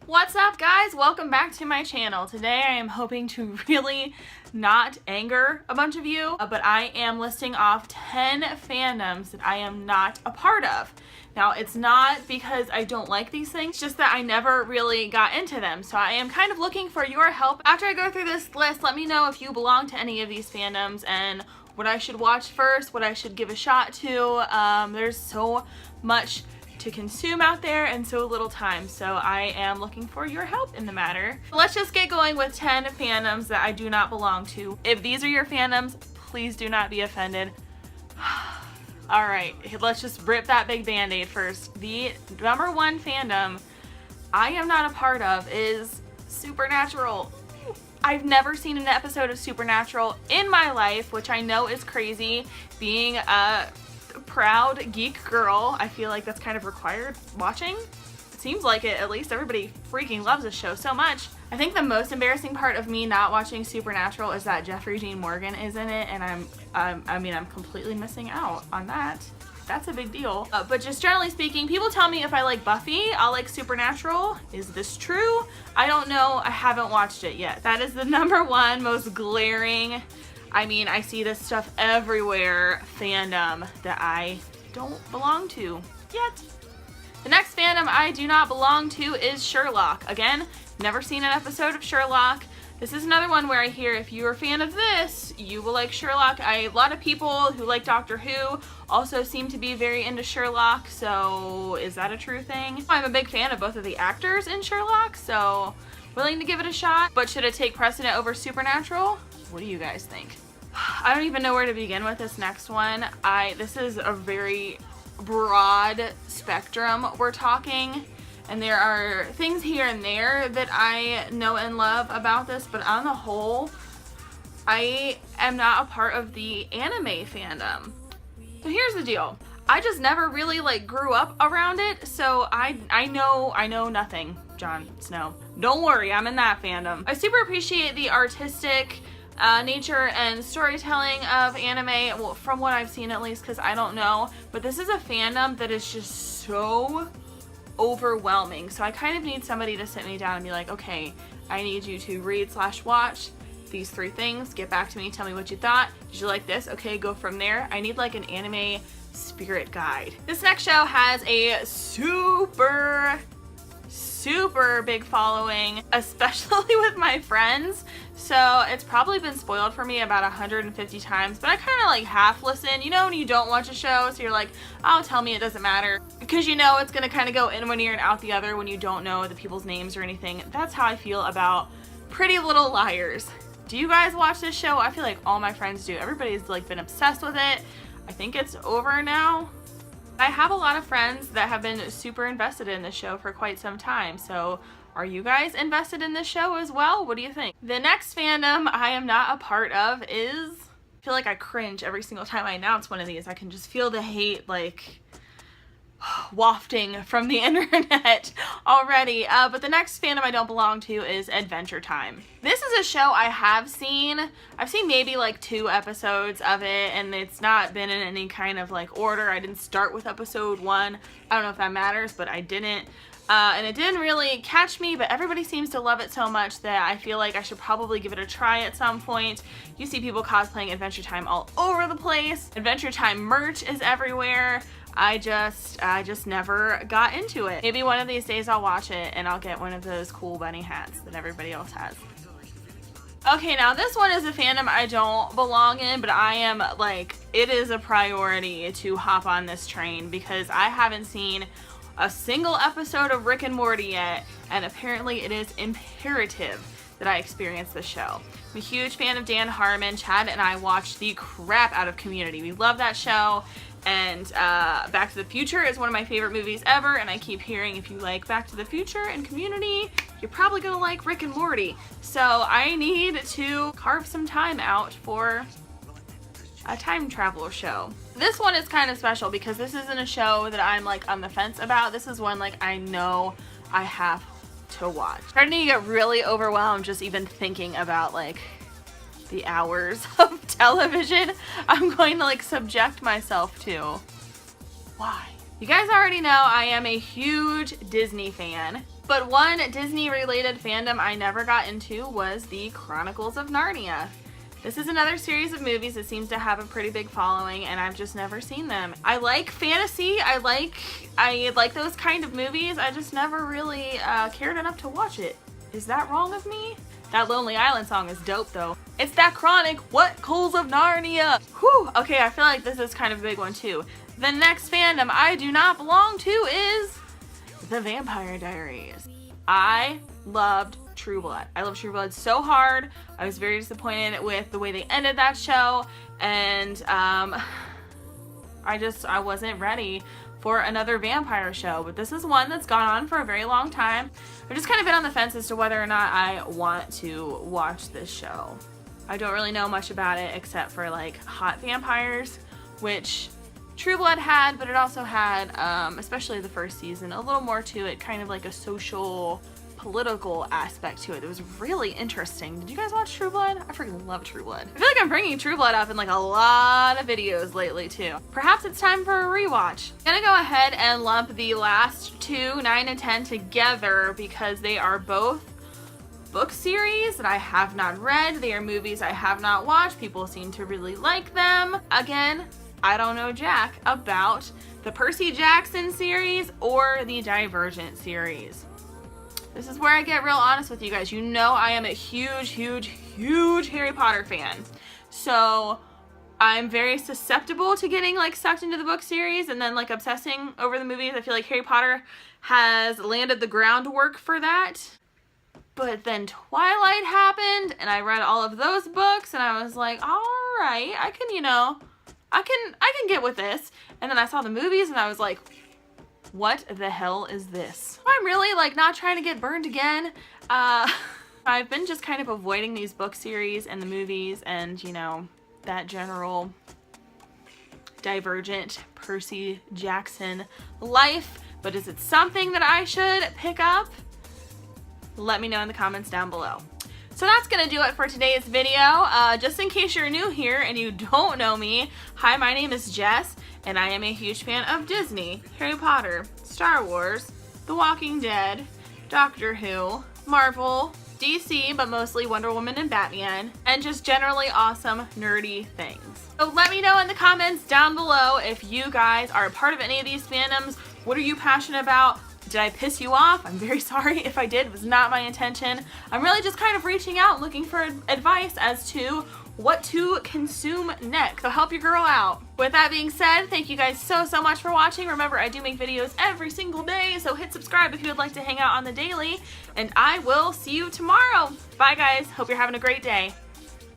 What's up, guys? Welcome back to my channel. Today I am hoping to really not anger a bunch of you, but I am listing off 10 fandoms that I am not a part of. Now, it's not because I don't like these things, just that I never really got into them. So I am kind of looking for your help. After I go through this list, let me know if you belong to any of these fandoms and what I should watch first, what I should give a shot to. There's so much to consume out there and so little time, so I am looking for your help in the matter. Let's just get going with 10 fandoms that I do not belong to. If these are your fandoms, please do not be offended. Alright, let's just rip that big band-aid first. The number one fandom I am not a part of is Supernatural. I've never seen an episode of Supernatural in my life, which I know is crazy. Being a proud geek girl, I feel like that's kind of required watching. It seems like it, at least. Everybody freaking loves this show so much. I think the most embarrassing part of me not watching Supernatural is that Jeffrey Dean Morgan is in it, and I'm completely missing out on that. That's a big deal. But just generally speaking, people tell me if I like Buffy, I'll like Supernatural. Is this true? I don't know. I haven't watched it yet. That is the number one most glaring, I see this stuff everywhere, fandom that I don't belong to yet. The next fandom I do not belong to is Sherlock. Again, never seen an episode of Sherlock. This is another one where I hear if you're a fan of this, you will like Sherlock. A lot of people who like Doctor Who also seem to be very into Sherlock, so is that a true thing? I'm a big fan of both of the actors in Sherlock, so willing to give it a shot. But should it take precedent over Supernatural? What do you guys think? I don't even know where to begin with this next one. This is a very broad spectrum we're talking, and there are things here and there that I know and love about this, but on the whole, I am not a part of the anime fandom. So here's the deal. I just never really grew up around it, so I know nothing. Jon Snow. Don't worry, I'm in that fandom. I super appreciate the artistic nature and storytelling of anime, well, from what I've seen at least, because I don't know, but this is a fandom that is just so overwhelming. So I kind of need somebody to sit me down and be like, okay, I need you to read/watch these 3 things, get back to me, tell me what you thought. Did you like this? Okay, go from there. I need like an anime spirit guide. This next show has a super big following, especially with my friends, so it's probably been spoiled for me about 150 times, but I kind of half listen, you know, when you don't watch a show, so you're like, oh, tell me, it doesn't matter, because you know it's gonna kind of go in one ear and out the other when you don't know the people's names or anything. That's how I feel about Pretty Little Liars. Do you guys watch this show? I feel like all my friends do. Everybody's been obsessed with it. I think it's over now. I have a lot of friends that have been super invested in this show for quite some time, so are you guys invested in this show as well? What do you think? The next fandom I am not a part of is, I feel like I cringe every single time I announce one of these. I can just feel the hate wafting from the internet already. But the next fandom I don't belong to is Adventure Time. This is a show I have seen. I've seen maybe 2 episodes of it, and it's not been in any kind of order. I didn't start with episode 1. I don't know if that matters, but I didn't. And it didn't really catch me, but everybody seems to love it so much that I feel like I should probably give it a try at some point. You see people cosplaying Adventure Time all over the place. Adventure Time merch is everywhere. I just never got into it. Maybe one of these days I'll watch it and I'll get one of those cool bunny hats that everybody else has. Okay, now this one is a fandom I don't belong in, but I am it is a priority to hop on this train because I haven't seen a single episode of Rick and Morty yet, and apparently it is imperative that I experience the show. I'm a huge fan of Dan Harmon. Chad and I watched the crap out of Community. We love that show. And Back to the Future is one of my favorite movies ever, and I keep hearing if you like Back to the Future and Community, you're probably gonna like Rick and Morty. So I need to carve some time out for a time travel show. This one is kind of special because this isn't a show that I'm on the fence about. This is one I know I have to watch. Starting to get really overwhelmed just even thinking about the hours of television I'm going to subject myself to. Why? You guys already know I am a huge Disney fan. But one Disney-related fandom I never got into was the Chronicles of Narnia. This is another series of movies that seems to have a pretty big following, and I've just never seen them. I like fantasy, I like those kind of movies, I just never really cared enough to watch it. Is that wrong of me? That Lonely Island song is dope though. It's that chronic, what Coals of Narnia? Whew, okay, I feel like this is kind of a big one too. The next fandom I do not belong to is The Vampire Diaries. I loved True Blood. I love True Blood so hard. I was very disappointed with the way they ended that show, and I wasn't ready for another vampire show. But this is one that's gone on for a very long time. I've just kind of been on the fence as to whether or not I want to watch this show. I don't really know much about it except for like hot vampires, which True Blood had, but it also had, especially the first season, a little more to it, kind of like a social, political aspect to it. It was really interesting. Did you guys watch True Blood? I freaking love True Blood. I feel like I'm bringing True Blood up in like a lot of videos lately too. Perhaps it's time for a rewatch. I'm gonna go ahead and lump the last two, 9 and 10, together because they are both book series that I have not read. They are movies I have not watched. People seem to really like them. Again, I don't know jack about the Percy Jackson series or the Divergent series. This is where I get real honest with you guys. You know I am a huge, huge, huge Harry Potter fan. So I'm very susceptible to getting like sucked into the book series and then like obsessing over the movies. I feel like Harry Potter has landed the groundwork for that. But then Twilight happened and I read all of those books and I was like, all right, I can, you know, I can get with this. And then I saw the movies and I was like, what the hell is this? I'm really like not trying to get burned again. I've been just kind of avoiding these book series and the movies and, you know, that general Divergent Percy Jackson life. But is it something that I should pick up? Let me know in the comments down below. So that's gonna do it for today's video. Just in case you're new here and you don't know me, hi, my name is Jess, and I am a huge fan of Disney, Harry Potter, Star Wars, The Walking Dead, Doctor Who, Marvel, DC, but mostly Wonder Woman and Batman, and just generally awesome, nerdy things. So let me know in the comments down below if you guys are a part of any of these fandoms. What are you passionate about? Did I piss you off? I'm very sorry if I did. It was not my intention. I'm really just kind of reaching out and looking for advice as to what to consume next. So help your girl out. With that being said, thank you guys so much for watching. Remember, I do make videos every single day, so hit subscribe if you would like to hang out on the daily, and I will see you tomorrow. Bye guys. Hope you're having a great day.